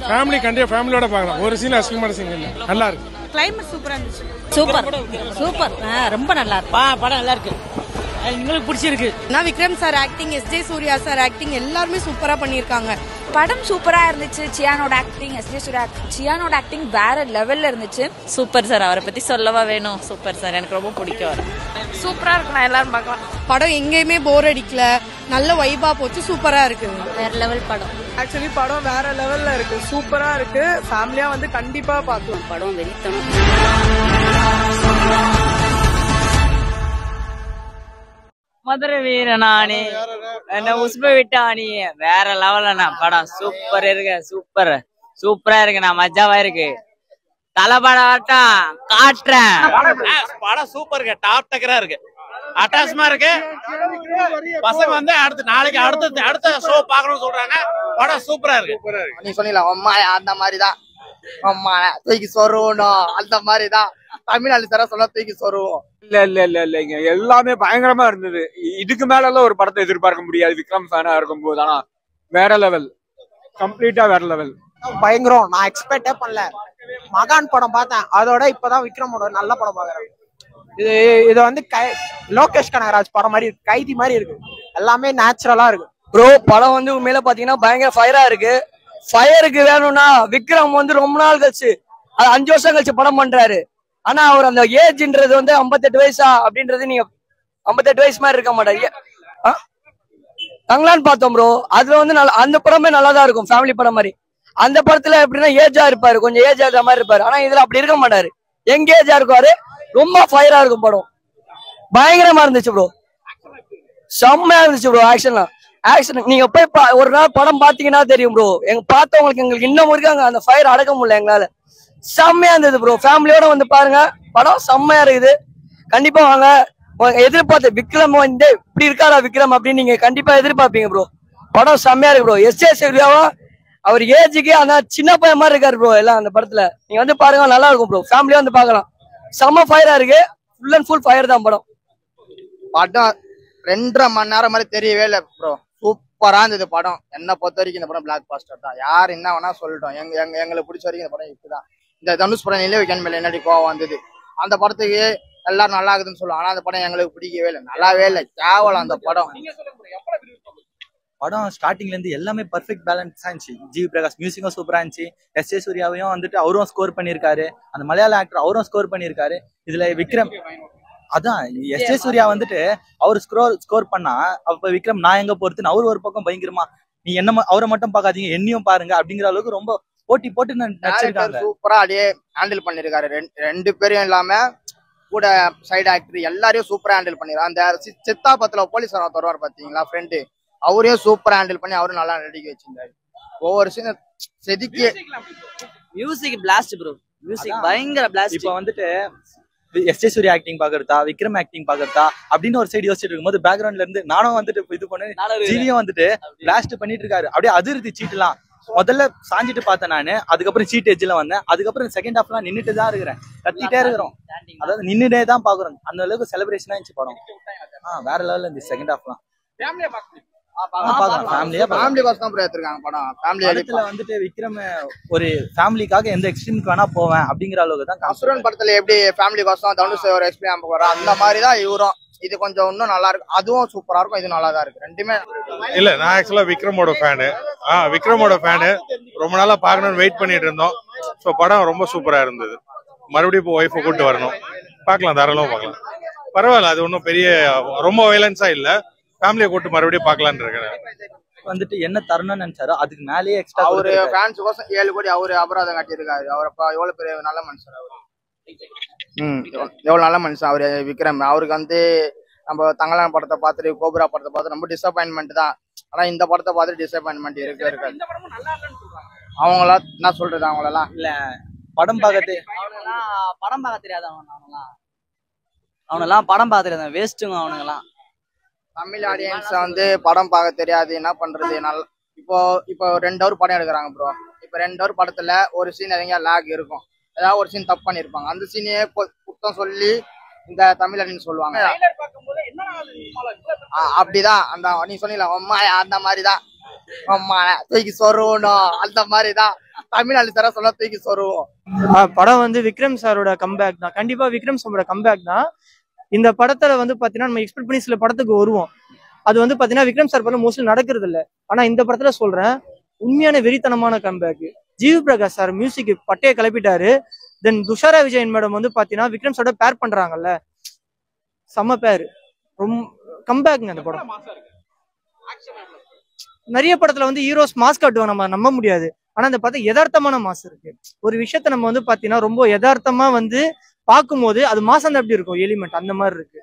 Family கண்டிப்பா ஃபேமிலியோட பார்க்கலாம். ஒரு சீன் அசிங்கமான சீன் இல்லை, நல்லா இருக்கு. கிளைமேட் சூப்பரா இருந்துச்சு. சூப்பர் சூப்பர், ரொம்ப நல்லா இருக்கு. படம் நல்லா இருக்கு, உங்களுக்கு பிடிச்சிருக்கு. நான் Vikram sir acting, SJ Suriya sir acting எல்லாருமே சூப்பரா பண்ணிருக்காங்க. படம் சூப்பரா இருந்துச்சு. சியானோட ஆக்டிங், எஸ்ஜே சூர்யா சியானோட ஆக்டிங் வேற லெவல்ல இருந்துச்சு. சூப்பர் சார், அவரை பத்தி சொல்லவா வேணும். சூப்பர் சார், எனக்கு ரொம்ப பிடிக்கும். சூப்பரா இருக்கு, நான் எல்லாரும் பார்க்கலாம். படம் எங்கேயுமே போர் அடிக்கல, நல்ல வைபா போச்சு, சூப்பரா இருக்கு. வேற லெவல் படம். ஆக்சுவலி படம் வேற லெவல்ல இருக்கு, சூப்பரா இருக்கு. ஃபேமிலியா வந்து கண்டிப்பா பார்க்கலாம். படம் வெறித்தனம். மதுரை வீரனானி என்ன உஸ்ப விட்டானி வேற லெவலண்ணா. படம் சூப்பர் இருக்கு, சூப்பரா இருக்குண்ணா, மஜாவா இருக்கு. தலைப்படம் காட்டுறேன். படம் சூப்பர் இருக்கு, டாப் டக்கரா இருக்கு, அட்டாச்மா இருக்கு. பசங்க வந்து நாளைக்கு அடுத்த ஷோ பாக்கணும்னு சொல்றாங்க. படம் சூப்பரா இருக்கு. நீ சொன்னீங்களா அம்மா அந்த மாதிரிதான், அம்மா தூக்கி சொருவணும் அந்த மாதிரிதான். தமிழ்நாடு சாரா சொல்ல தூக்கி சொருவோம். இல்ல எல்லாமே பயங்கரமா இருந்தது. இதுக்கு மேல எல்லாம் ஒரு படத்தை எதிர்பார்க்க முடியாது விக்ரம் ஃபேனா இருக்கும் போது. ஆனா வேற லெவல், கம்ப்ளீட்டா வேற லெவல், பயங்கரம். நான் எக்ஸ்பெக்டே பண்ணல. மகான் படம் பார்த்தேன், அதோட இப்பதான் விக்ரமோட நல்ல படம் பாக்குறேன். இது வந்து லோகேஷ் கனகராஜ் படம் மாதிரி இருக்கு, கைதி மாதிரி இருக்கு, எல்லாமே நேச்சுரலா இருக்கு. ப்ரோ படம் வந்து உண்மையில பாத்தீங்கன்னா பயங்கர ஃபயரா இருக்கு. ஃபயருக்கு வேணும்னா விக்ரம் வந்து ரொம்ப நாள் கழிச்சு, அது 5 வருஷம் கழிச்சு படம் பண்றாரு. ஆனா அவர் அந்த ஏஜ்ன்றது வந்து 58 வயசா அப்படின்றது, நீங்க 58 வயசு மாதிரி இருக்க மாட்டாரு. தங்கலான்னு பார்த்தோம் ப்ரோ, அதுல வந்து அந்த படமே நல்லாதான் இருக்கும், ஃபேமிலி படம் மாதிரி. அந்த படத்துல எப்படின்னா ஏஜா இருப்பாரு, கொஞ்சம் ஏஜ் ஆகிற மாதிரி இருப்பாரு. ஆனா இதுல அப்படி இருக்க மாட்டாரு, எங்க ஏஜா இருக்காரு. ரொம்ப ஃபயரா இருக்கும் படம், பயங்கரமா இருந்துச்சு ப்ரோ, செம்மையா இருந்துச்சு ப்ரோ. ஆக்ஷன் நீங்க போய் ஒரு நாள் படம் பாத்தீங்கன்னா தெரியும் ப்ரோ. எங்களுக்கு இன்னும் இருக்காங்க அந்த ஃபயர் அடக்க முடியல எங்களால. செம்மையா இருந்தது ப்ரோ, ஃபேமிலியோட வந்து பாருங்க, படம் செம்மையா இருக்குது. கண்டிப்பா வாங்க. எதிர்பார்த்த விக்ரம் வந்து இப்படி இருக்காரா விக்ரம் அப்படின்னு நீங்க கண்டிப்பா எதிர்பார்ப்பீங்க ப்ரோ. படம் செம்மையா இருக்கு ப்ரோ. எஸ்ஜே சூர்யாவா அவர் ஏஜுக்கு ஆனா சின்ன பையன் மாதிரி இருக்காரு ப்ரோ எல்லாம் அந்த படத்துல. நீங்க வந்து பாருங்க, நல்லா இருக்கும் ப்ரோ, ஃபேமிலியா வந்து பாக்கலாம். செம்ம ஃபயரா இருக்கு, ஃபுல் அண்ட் ஃபுல் ஃபயர் தான் படம். படம் 2.5 மணி நேரம் மாதிரி தெரியவே இல்லை ப்ரோ, சூப்பரா இருந்தது படம். என்ன பொறுத்த வரைக்கும் இந்த படம் பிளாக் பாஸ்டர் தான். யார் என்ன வேணா சொல்லட்டும், எங்களுக்கு பிடிச்ச வரைக்கும் இந்த படம் இப்படிதான். இந்த தனுஷ் படம் நிலவு மேல என்னடி கோவம் வந்தது. அந்த படத்துக்கு எல்லாரும் நல்லா இருக்குதுன்னு சொல்லுவாங்க, ஆனா அந்த படம் எங்களுக்கு பிடிக்கவே இல்லை, நல்லாவே இல்லை, கேவலம் அந்த படம். படம் ஸ்டார்டிங்ல இருந்து எல்லாமே பர்ஃபெக்ட் பேலன்ஸா இருந்துச்சு. ஜிவி பிரகாஷ் மியூசிக்கும் சூப்பரா இருந்துச்சு. எஸ்ஜே சூர்யாவையும் வந்துட்டு அவரும் ஸ்கோர் பண்ணியிருக்காரு, அந்த மலையாள ஆக்டர் அவரும் ஸ்கோர் பண்ணியிருக்காரு. இதுல விக்ரம் அதான் எஸ்ஜே சூர்யா வந்துட்டு அவரு ஸ்கோர் பண்ணா, அப்ப விக்ரம் நான் எங்க போறதுன்னு அவரு ஒரு பக்கம் பயங்கரமா, நீ என்ன அவரை மட்டும் பாக்காதீங்க என்னையும் பாருங்க அப்படிங்கிற அளவுக்கு ரொம்ப போட்டு நடிச்சிருக்காங்க. சூப்பரா அப்படியே ஹேண்டில் பண்ணிருக்காரு. ரெண்டு பேரும் இல்லாம கூட சைடு ஆக்டர் எல்லாரையும் சூப்பரா ஹேண்டில் பண்ணிருக்காரு. அந்த சித்தாபத்துல போலீஸ் வருவார் பாத்தீங்களா ஃப்ரெண்டு, அவரையும் சூப்பரா ஹேண்டில் பண்ணி அவரும் நல்லா நடிக்க வச்சிருந்தாரு. ஒவ்வொரு சீன் செதுக்கி மியூசிக் பிளாஸ்ட் ப்ரோ, மியூசிக் பயங்கர பிளாஸ்ட். இப்ப வந்துட்டு எஸ்ஜே சூர்யா ஆக்டிங் பாக்குறதா விக்ரம் ஆக்டிங் பாக்குறதா அப்படின்னு ஒரு சைடு யோசிச்சுட்டு இருக்கும்போது பேக்ரவுண்ட்ல இருந்து நானும் வந்துட்டு இது பண்ணு ஜீவியும் வந்துட்டு பிளாஸ்ட் பண்ணிட்டு இருக்காரு. அப்படியே அதிர்ந்து சீட்டுலாம் முதல்ல சாஞ்சிட்டு பார்த்தேன் நானு, அதுக்கப்புறம் சீட் எஜ்ஜில் வந்தேன், அதுக்கப்புறம் செகண்ட் ஹாஃப்லாம் நின்றுட்டு தான் இருக்கிறேன், கத்திட்டே இருக்கிறோம், அதாவது நின்றுட்டே தான் பாக்குறோம். அந்த அளவுக்கு செலிப்ரேஷனா இருந்துச்சு படம். வேற லெவல்ல இருந்துச்சு செகண்ட் ஹாஃப்லாம். வந்துட்டு விக்ரம் ஒரு ஃபேமிலிக்காக எந்த எக்ஸ்ட்ரீமுக்கு வேணா போவேன் அப்படிங்கிற அளவுக்கு தான். அசுரன் படத்துல எப்படி ஃபேமிலி கோசம் தனுஷ் ஒரு எக்ஸ்பிளைன் போறோம், அந்த மாதிரிதான் இவரும். இது கொஞ்சம் இன்னும் நல்லா இருக்கு, அதுவும் சூப்பரா இருக்கும், இது நல்லா தான் இருக்கு, ரெண்டுமே. இல்ல நான் ஆக்சுவலா விக்ரமோட ஃபேனு. விக்ரமோட ஃபேனு, ரொம்ப நாளா பாக்கணும்னு வெயிட் பண்ணிட்டு இருந்தோம். ஸோ படம் ரொம்ப சூப்பரா இருந்தது. மறுபடியும் இப்போ ஒய்ஃபை கூப்பிட்டு வரணும், பார்க்கலாம், தாராளமா பார்க்கலாம். பரவாயில்ல, அது ஒன்றும் பெரிய ரொம்ப வயலன்ஸா இல்ல, ஃபேமிலியை கூட்டு மறுபடியும் பார்க்கலான்னு இருக்கேன். வந்துட்டு என்ன தரணும்னு நினைச்சாரோ அதுக்கு மேலேயே எக்ஸ்ட்ரா அவரு ஃபேன்ஸ் கோசம் 7 கோடி அவரு அபராதம் கட்டியிருக்காரு. அவர் எவ்வளவு பெரிய நல்ல மனுஷன் அவரு. எவ்வளவு நல்ல மனுஷன் அவரு விக்ரம். அவருக்கு வந்து நம்ம தங்கலான் படத்தை பார்த்துட்டு கோபுரா படத்தை பார்த்து ரொம்ப டிசப்பாயின்மெண்ட் தான். ஆனா இந்த படத்தை பார்த்துட்டு டிசப்பாயின்மெண்ட் இருக்காது. அவங்களா என்ன சொல்றது, அவங்களெல்லாம் இல்ல படம் பார்க்க தெரியாது அவனெல்லாம் படம் பார்க்க தெரியாது, வேஸ்ட்டுங்க அவனுங்கெல்லாம். தமிழ் ஆடியன்ஸ் வந்து படம் பார்க்க தெரியாது, என்ன பண்றது. இப்போ 2 ஹவர் படம் எடுக்கிறாங்க ப்ரோ. இப்போ 2 ஹவர் படத்துல ஒரு சீன் எதங்க லேக் இருக்கும், ஏதாவது ஒரு சீன் தப்பு பண்ணிருப்பாங்க, அந்த சீனையே குத்தம் சொல்லி இந்த தமிழ் ஆடியன்ஸ் சொல்லுவாங்க. அப்படிதான் அந்த நீ சொன்னீங்களா அம்மா அந்த மாதிரிதான், அம்மா தூக்கி சொருவணும் அந்த மாதிரிதான். தமிழ்நாடு சாரா சொல்ல தூக்கி சொருவோம். படம் வந்து விக்ரம் சாரோட கம்பேக் தான். கண்டிப்பா விக்ரம் சாரோட கம்பேக் தான். இந்த படத்துல வந்து பாத்தீங்கன்னா நம்ம எக்ஸ்பெக்ட் பண்ணி சில படத்துக்கு வருவோம். அது வந்து பாத்தீங்கன்னா விக்ரம் சார் படம் மோஸ்ட்லி நடக்கிறது இல்ல. ஆனா இந்த படத்துல சொல்றேன், உண்மையான வெறித்தனமான comeback. GV Prakash sir music பட்டையை கிளப்பிட்டாரு. தென் துஷாரா விஜயன் மேடம் வந்து பாத்தீங்கன்னா விக்ரம் சாரோட பேர் பண்றாங்கல்ல, செம்ம பேர். ரொம்ப கம்பேக்குங்க அந்த படம். நிறைய படத்துல வந்து ஹீரோஸ் மாஸ்க் காட்டுவாங்க, நம்ம நம்ப முடியாது. ஆனா அந்த படத்துல யதார்த்தமான மாஸ் இருக்கு. ஒரு விஷயத்த நம்ம வந்து பாத்தீங்கன்னா ரொம்ப யதார்த்தமா வந்து பார்க்கும்போது அது மாசம் எப்படி இருக்கும், எலிமெண்ட் அந்த மாதிரி இருக்கு.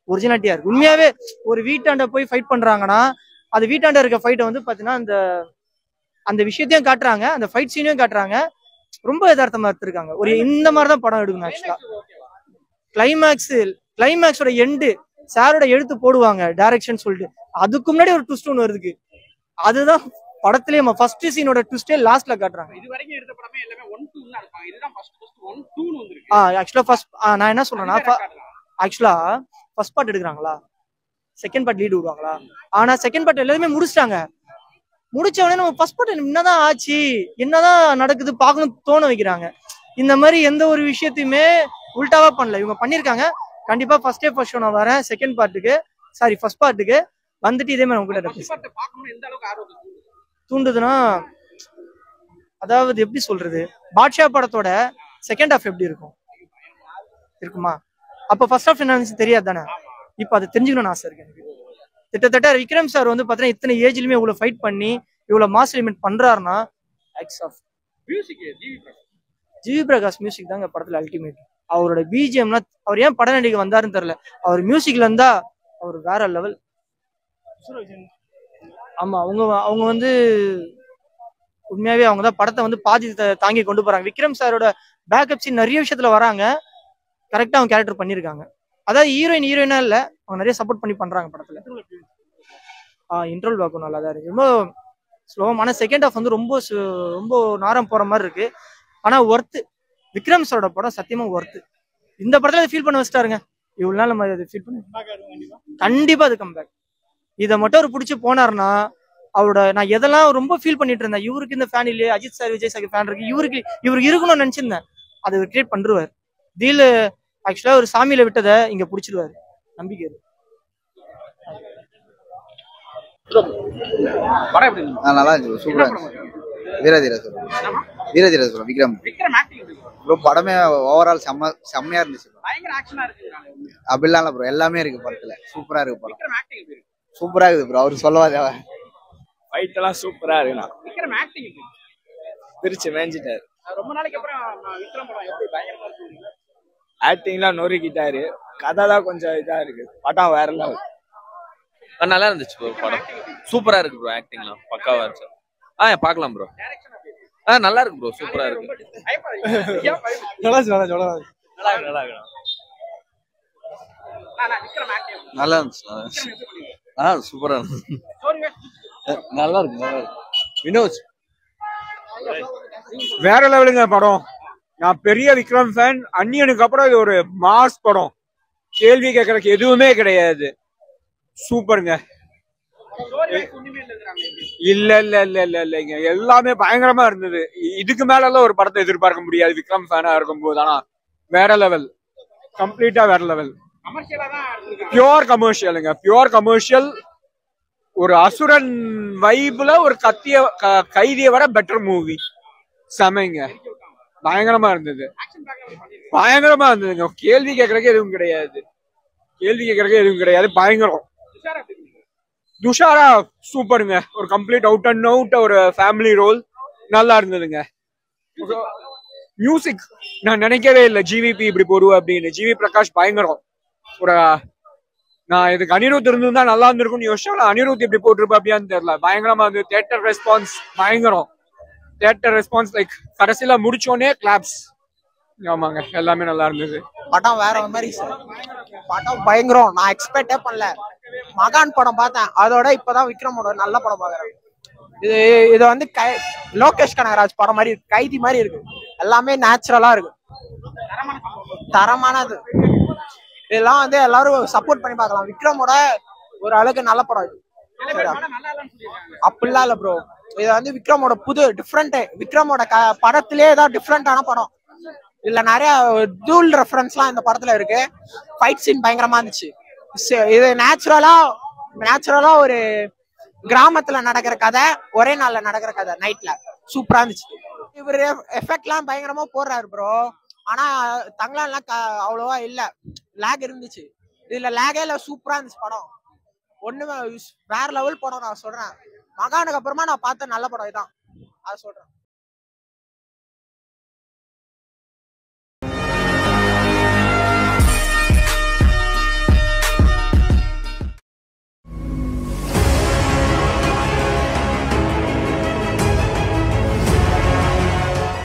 ஒரிஜினாலிட்டியா இருக்கு. உண்மையாவே ஒரு வீட்டாண்ட போய் ஃபைட் பண்றாங்கன்னா அது வீட்டாண்ட இருக்க ஃபைட்டை வந்து பாத்தீங்கன்னா அந்த விஷயத்தையும் காட்டுறாங்க, அந்த ஃபைட் சீனையும் காட்டுறாங்க. ரொம்ப யதார்த்தமா எடுத்திருக்காங்க. ஒரு இந்த மாதிரிதான் படம் எடுக்கணும். ஆக்சுவலா கிளைமேக்ஸோட எண்டு சாரோட எழுத்து போடுவாங்க டைரக்ஷன் சொல்லிட்டு, அதுக்கு முன்னாடி ஒரு ட்விஸ்ட் ஒன்று வருதுக்கு. அதுதான் படத்திலேயே ஃபர்ஸ்ட் சீனோட ட்விஸ்டே லாஸ்ட்ல காட்டுறாங்க. ஆக்சுவலா ஃபர்ஸ்ட் நான் என்ன சொல்றேன்னா, ஆக்சுவலா ஃபர்ஸ்ட் பார்ட் எடுக்கிறாங்களா, செகண்ட் பார்ட் லீடு விடுவாங்களா? ஆனா செகண்ட் பார்ட் எல்லாருமே முடிச்சிட்டாங்க. முடிச்ச உடனே நம்ம ஃபர்ஸ்ட் பார்ட் என்னதான் ஆச்சு, என்னதான் நடக்குது பார்க்கணும் தோண வைக்கிறாங்க. இந்த மாதிரி எந்த ஒரு விஷயத்தையுமே உல்டாவா பண்ணல, இவங்க பண்ணிருக்காங்க. கண்டிப்பா ஃபர்ஸ்ட் ஷோ நான் வரேன் செகண்ட் பார்ட்டுக்கு, சாரி ஃபர்ஸ்ட் பார்ட்டுக்கு வந்துட்டு இதே மாதிரி உங்ககிட்ட தூண்டுதுன்னா, அதாவது எப்படி சொல்றது, பாட்ஷா படத்தோட செகண்ட் ஹாஃப் எப்படி இருக்குமா? அப்ப ஃபர்ஸ்ட் ஹாஃப் என்ன தெரியாது தானே. இப்ப அதை தெரிஞ்சுக்கணும்னு ஆசை இருக்கு எனக்கு. கிட்டத்தட்ட விக்ரம் சார் வந்து பாத்தீங்கன்னா இத்தனை ஏஜ்லயுமே இவ்வளவு ஃபைட் பண்ணி இவ்வளவு மாஸ் லிமிட் பண்றாருன்னா ஜிவி பிரகாஷ் மியூசிக் தாங்க படத்துல அல்டிமேட். அவரோட பிஜிஎம்னா, அவர் ஏன் பட நடிகை வந்தாருன்னு தெரியல, அவர் மியூசிக்ல இருந்தா அவர் வேற லெவல். ஆமா, அவங்க வந்து உண்மையாவே அவங்க தான் படத்தை வந்து பாதி தாங்கி கொண்டு போறாங்க. விக்ரம் சாரோட பேக்கப் சீன் நிறைய விஷயத்துல வராங்க, கரெக்டா அவங்க கேரக்டர் பண்ணிருக்காங்க. அதாவது ஹீரோயினா இல்ல, அவங்க நிறைய சப்போர்ட் பண்ணி பண்றாங்க படத்துல. இன்ட்ரோல் பார்க்கும் நல்லா தான் இருக்கு. ரொம்ப ஸ்லோவான செகண்ட் ஹாஃப் வந்து ரொம்ப நாரம் போற மாதிரி இருக்கு. ஆனா ஒர்த்து, விக்ரம் சாரோட படம் சத்தியமா ஒர்த்து. இந்த படத்துல ஃபீல் பண்ண வச்சுட்டாருங்க. இவ்வளவு நாள் நம்ம அதை ஃபீல் பண்ண கண்டிப்பா அது கம்பேக். இதை மட்டும் அவர் பிடிச்சி போனாருன்னா அவரோட, நான் எதெல்லாம் ரொம்ப ஃபீல் பண்ணிட்டு இருந்தேன், இவருக்கு இந்த ஃபேன் இல்லையே, Ajith sir Vijay sir fan இருக்கு, இவருக்கு இருக்கணும்னு நினைச்சிருந்தேன். அதை கிரியேட் பண்ணிருவார். டீல் ஆக்சுவலா ஒரு சாமியில விட்டதை இங்க பிடிச்சிருவாரு, நம்பிக்கை இருக்கு. நல்லா இருந்துச்சு, சூப்பரா இருந்துச்சு. வீரதீர சொல்றேன் விக்ரம் ப்ரோ. படமே ஓவரால் செம்மையா இருந்துச்சு. அப்படிலாம் இல்ல ப்ரோ, எல்லாமே இருக்கு படத்துல. சூப்பரா இருக்கு படம், சூப்பரா இருக்குது ப்ரோ. அவரு சொல்லவா தேவை, ஃபைட் எல்லாம் சூப்பரா இருக்குண்ணா. பிரிச்சு மேஞ்சிட்டாரு. ரொம்ப நாளைக்கு அப்புறம் விக்ரம் படம் எப்படி பயங்கரமா இருக்கு. ஆக்டிங்லாம் நொறுக்கிட்டாரு, கதை தான் கொஞ்சம் இதா இருக்கு. படம் வேற லெவல். நல்லா இருந்துச்சு ப்ரோ, படம் சூப்பரா இருக்கு ப்ரோ. ஆக்டிங்லாம் பக்காவா இருந்துச்சு. பார்க்கலாம் ப்ரோ. நல்லா இருக்கு ப்ரோ, சூப்பரா இருக்கு. நல்லா இருந்துச்சு. சூப்பரா இருந்துச்சு. நல்லா இருக்கு. வினோத் வேற லெவலுங்க படம். நான் பெரிய விக்ரம் ஃபேன். அன்னியனுக்கு அப்புறம் இது ஒரு மாஸ் படம், கேள்வி கேட்கறதுக்கு எதுவுமே கிடையாது. சூப்பருங்க. இல்லைங்க, எல்லாமே பயங்கரமா இருந்தது. இதுக்கு மேல எல்லாம் ஒரு படத்தை எதிர்பார்க்க முடியாது விக்ரம் ஃபேனா இருக்கும் போது. ஆனா வேற லெவல், கம்ப்ளீட்டா வேற லெவல். பியோர் கமர்ஷியலுங்க, பியோர் கமர்ஷியல். ஒரு அசுரன் வைப்ல ஒரு கைதியை வர பெட்டர் மூவி. செமைங்க, பயங்கரமா இருந்தது, பயங்கரமா இருந்ததுங்க. கேள்வி கேட்கறதுக்கு எதுவும் கிடையாது, பயங்கரம். துஷாரா சூப்பருங்க, ஒரு கம்ப்ளீட் அவுட் அண்ட் அவுட் ஒரு ஃபேமிலி ரோல். நல்லா இருந்ததுங்க. மியூசிக் நான் நினைக்கவே இல்லை ஜிவிபி இப்படி போடுவேன் அப்படின்னு. ஜிவி பிரகாஷ் பயங்கரம். ஒரு நான் இதுக்கு அனிருத் இருந்திருந்தா நல்லா இருந்திருக்கும்னு யோசிச்சா, அனிருத் இப்படி போட்டிருப்பா அப்படியான்னு தெரியல. பயங்கரமா இருந்தது. தியேட்டர் ரெஸ்பான்ஸ் பயங்கரம். தியேட்டர் ரெஸ்பான்ஸ் லைக் கடைசியில முடிச்சோடனே கிளாப்ஸ். ஆமாங்க, எல்லாமே நல்லா இருந்தது. படம் வேற மாதிரி சார், படம் பயங்கரம். நான் எக்ஸ்பெக்டே பண்ணல. மகான் படம் பார்த்தேன், அதோட இப்பதான் விக்ரமோட நல்ல படம் பாக்குறேன். இது வந்து லோகேஷ் கனகராஜ் படம் மாதிரி இருக்கு, கைதி மாதிரி இருக்கு. எல்லாமே நேச்சுரலா இருக்கு, தரமானது. இதெல்லாம் வந்து எல்லாரும் சப்போர்ட் பண்ணி பார்க்கலாம். விக்ரமோட ஒரு அளவுக்கு நல்ல படம் இது. அப்படிலாம் இல்ல ப்ரோ, இது வந்து விக்ரமோட புது டிஃப்ரெண்ட், விக்ரமோட படத்திலே தான் டிஃப்ரெண்டான படம். இதுல நிறைய டூல் ரெஃபரன்ஸ்லாம் இந்த படத்துல இருக்கு. ஃபைட் சீன் பயங்கரமா இருந்துச்சு. இது நேச்சுரலா ஒரு கிராமத்துல நடக்கிற கதை, ஒரே நாள்ல நடக்கிற கதை, நைட்ல சூப்பரா இருந்துச்சு. இவரு எஃபெக்ட்லாம் பயங்கரமா போடுறாரு ப்ரோ. ஆனா தங்களான்லாம் அவ்வளவா இல்ல, லேக் இருந்துச்சு. இதுல லேகே இல்ல, சூப்பரா இருந்துச்சு படம். ஒண்ணுமே வேற லெவல் படம் நான் சொல்றேன். மகானுக்கு அப்புறமா நான் பார்த்த நல்ல படம் இதான், அதை சொல்றேன்.